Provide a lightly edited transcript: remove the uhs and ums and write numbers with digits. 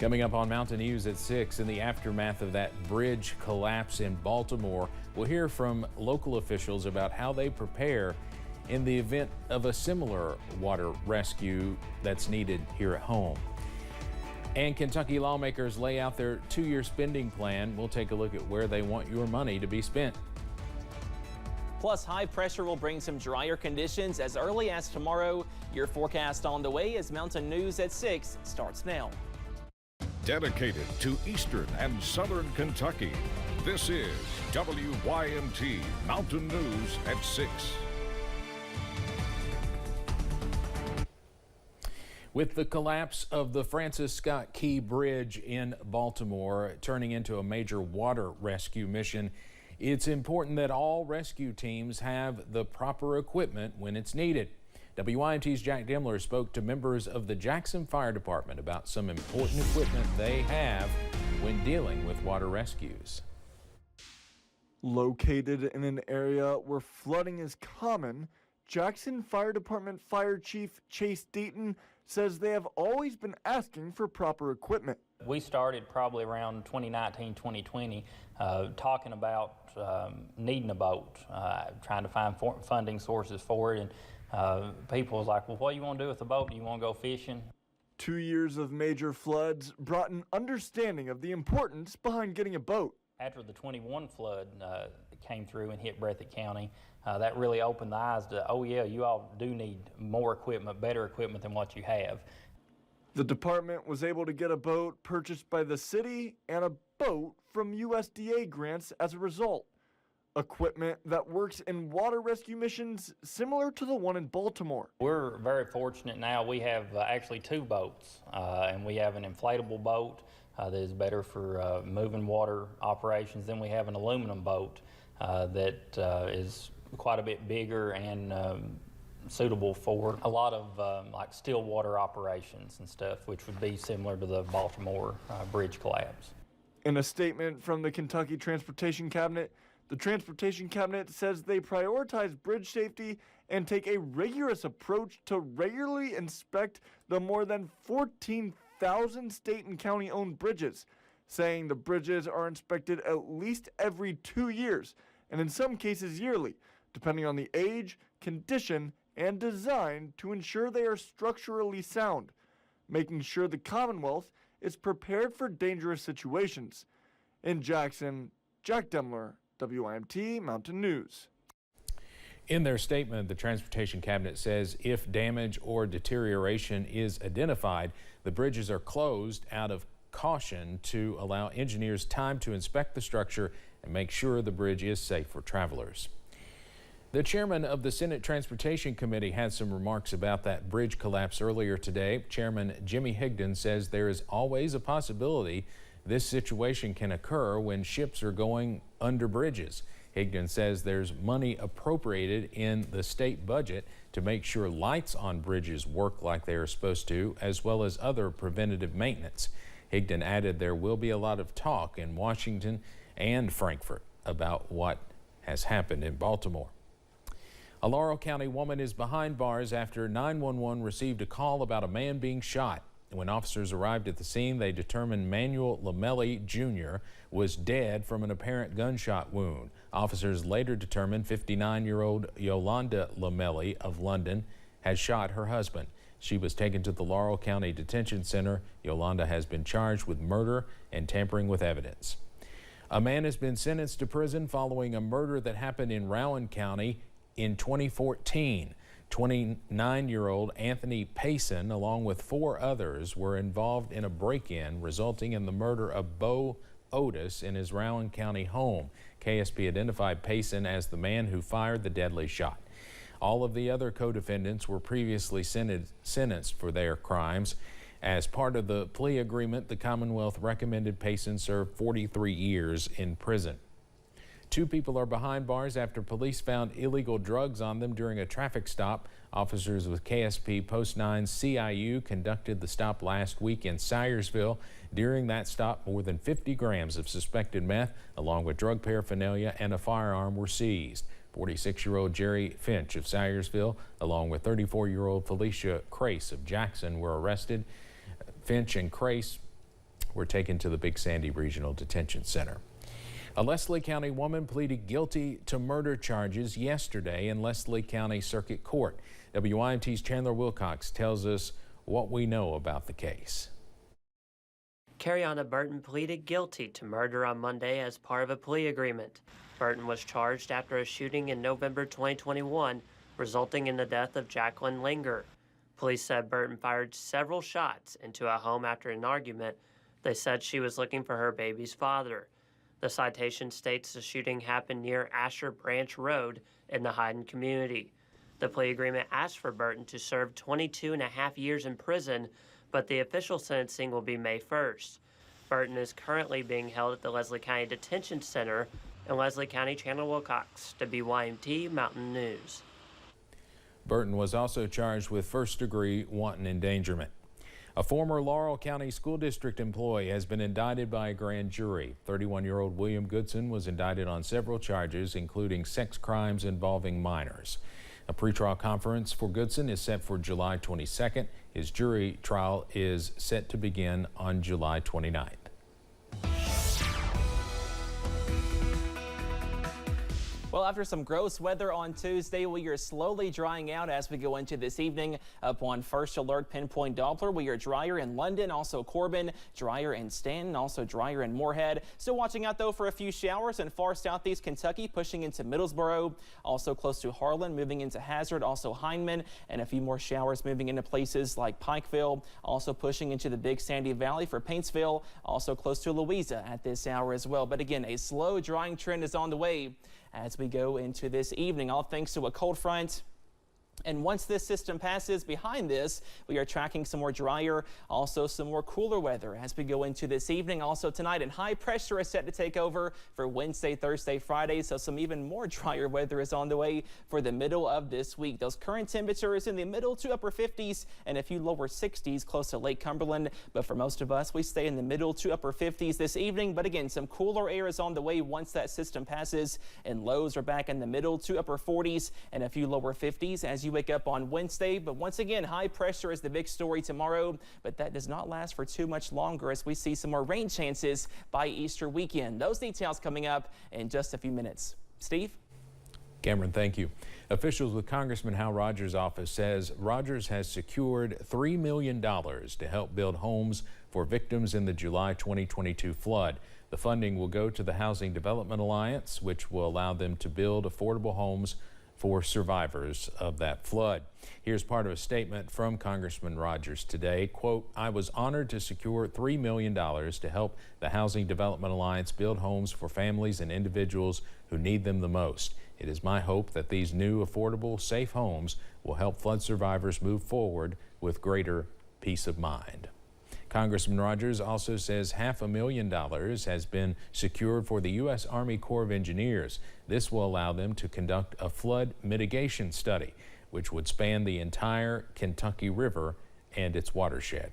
Coming up on Mountain News at 6, in the aftermath of that bridge collapse in Baltimore, we'll hear from local officials about how they prepare in the event of a similar water rescue that's needed here at home. And Kentucky lawmakers lay out their 2-year spending plan. We'll take a look at where they want your money to be spent. Plus, high pressure will bring some drier conditions as early as tomorrow. Your forecast on the way as Mountain News at 6 starts now. Dedicated to Eastern and Southern Kentucky, this is WYMT Mountain News at 6. With the collapse of the Francis Scott Key Bridge in Baltimore turning into a major water rescue mission, it's important that all rescue teams have the proper equipment when it's needed. WYMT's Jack Demler spoke to members of the Jackson Fire Department about some important equipment they have when dealing with water rescues. Located in an area where flooding is common, Jackson Fire Department Fire Chief Chase Deaton says they have always been asking for proper equipment. We started probably around 2019, 2020, talking about needing a boat, trying to find funding sources for it. And people was like, well, what do you want to do with the boat? Do you want to go fishing? 2 years of major floods brought an understanding of the importance behind getting a boat. After the 21 flood came through and hit Breathitt County, that really opened the eyes to, oh yeah, you all do need more equipment, better equipment than what you have. The department was able to get a boat purchased by the city and a boat from USDA grants as a result. Equipment that works in water rescue missions similar to the one in Baltimore. We're very fortunate now. We have actually 2 boats, and we have an inflatable boat that is better for moving water operations. Then we have an aluminum boat that is quite a bit bigger and suitable for a lot of like still water operations and stuff, which would be similar to the Baltimore bridge collapse. In a statement from the Kentucky Transportation Cabinet, the Transportation Cabinet says they prioritize bridge safety and take a rigorous approach to regularly inspect the more than 14,000 state and county-owned bridges, saying the bridges are inspected at least every 2 years, and in some cases yearly, depending on the age, condition, and design to ensure they are structurally sound, making sure the Commonwealth is prepared for dangerous situations. In Jackson, Jack Demler, WYMT Mountain News. In their statement, the Transportation Cabinet says if damage or deterioration is identified, the bridges are closed out of caution to allow engineers time to inspect the structure and make sure the bridge is safe for travelers. The chairman of the Senate Transportation Committee had some remarks about that bridge collapse earlier today. Chairman Jimmy Higdon says there is always a possibility this situation can occur when ships are going under bridges. Higdon says there's money appropriated in the state budget to make sure lights on bridges work like they are supposed to, as well as other preventative maintenance. Higdon added there will be a lot of talk in Washington and Frankfort about what has happened in Baltimore. A Laurel County woman is behind bars after 911 received a call about a man being shot. When officers arrived at the scene, they determined Manuel Lamelli Jr. was dead from an apparent gunshot wound. Officers later determined 59-year-old Yolanda Lamelli of London had shot her husband. She was taken to the Laurel County Detention Center. Yolanda has been charged with murder and tampering with evidence. A man has been sentenced to prison following a murder that happened in Rowan County in 2014. 29-year-old Anthony Payson, along with 4 others, were involved in a break-in resulting in the murder of Bo Otis in his Rowan County home. KSP identified Payson as the man who fired the deadly shot. All of the other co-defendants were previously sentenced for their crimes. As part of the plea agreement, the Commonwealth recommended Payson serve 43 years in prison. 2 people are behind bars after police found illegal drugs on them during a traffic stop. Officers with KSP Post 9 CIU conducted the stop last week in Syersville. During that stop, more than 50 grams of suspected meth, along with drug paraphernalia and a firearm, were seized. 46-year-old Jerry Finch of Syersville, along with 34-year-old Felicia Crace of Jackson, were arrested. Finch and Crace were taken to the Big Sandy Regional Detention Center. A Leslie County woman pleaded guilty to murder charges yesterday in Leslie County Circuit Court. WYMT's Chandler Wilcox tells us what we know about the case. Cariana Burton pleaded guilty to murder on Monday as part of a plea agreement. Burton was charged after a shooting in November 2021, resulting in the death of Jacqueline Linger. Police said Burton fired several shots into a home after an argument. They said she was looking for her baby's father. The citation states the shooting happened near Asher Branch Road in the Hyden community. The plea agreement asked for Burton to serve 22.5 years in prison, but the official sentencing will be May 1st. Burton is currently being held at the Leslie County Detention Center in Leslie County. Chandler Wilcox, WYMT Mountain News. Burton was also charged with first-degree wanton endangerment. A former Laurel County School District employee has been indicted by a grand jury. 31-year-old William Goodson was indicted on several charges, including sex crimes involving minors. A pretrial conference for Goodson is set for July 22nd. His jury trial is set to begin on July 29th. Well, after some gross weather on Tuesday, we are slowly drying out as we go into this evening. Up on First Alert Pinpoint Doppler, we are drier in London, also Corbin, drier in Stanton, also drier in Moorhead. Still watching out, though, for a few showers in far southeast Kentucky, pushing into Middlesboro, also close to Harlan, moving into Hazard, also Hindman, and a few more showers moving into places like Pikeville, also pushing into the Big Sandy Valley for Paintsville, also close to Louisa at this hour as well. But again, a slow drying trend is on the way as we go into this evening, all thanks to a cold front. And once this system passes behind this, we are tracking some more drier, also some more cooler weather as we go into this evening. Also tonight, and high pressure is set to take over for Wednesday, Thursday, Friday. So some even more drier weather is on the way for the middle of this week. Those current temperatures in the middle to upper 50s and a few lower 60s close to Lake Cumberland. But for most of us, we stay in the middle to upper 50s this evening. But again, some cooler air is on the way once that system passes, and lows are back in the middle to upper 40s and a few lower 50s as you wake up on Wednesday. But once again, high pressure is the big story tomorrow, but that does not last for too much longer as we see some more rain chances by Easter weekend. Those details coming up in just a few minutes. Steve? Cameron, thank you. Officials with Congressman Rogers' office says Rogers has secured $3 million to help build homes for victims in the July 2022 flood. The funding will go to the Housing Development Alliance, which will allow them to build affordable homes for survivors of that flood. Here's part of a statement from Congressman Rogers today. Quote, "I was honored to secure $3 million to help the Housing Development Alliance build homes for families and individuals who need them the most. It is my hope that these new, affordable, safe homes will help flood survivors move forward with greater peace of mind." Congressman Rogers also says $500,000 has been secured for the U.S. Army Corps of Engineers. This will allow them to conduct a flood mitigation study, which would span the entire Kentucky River and its watershed.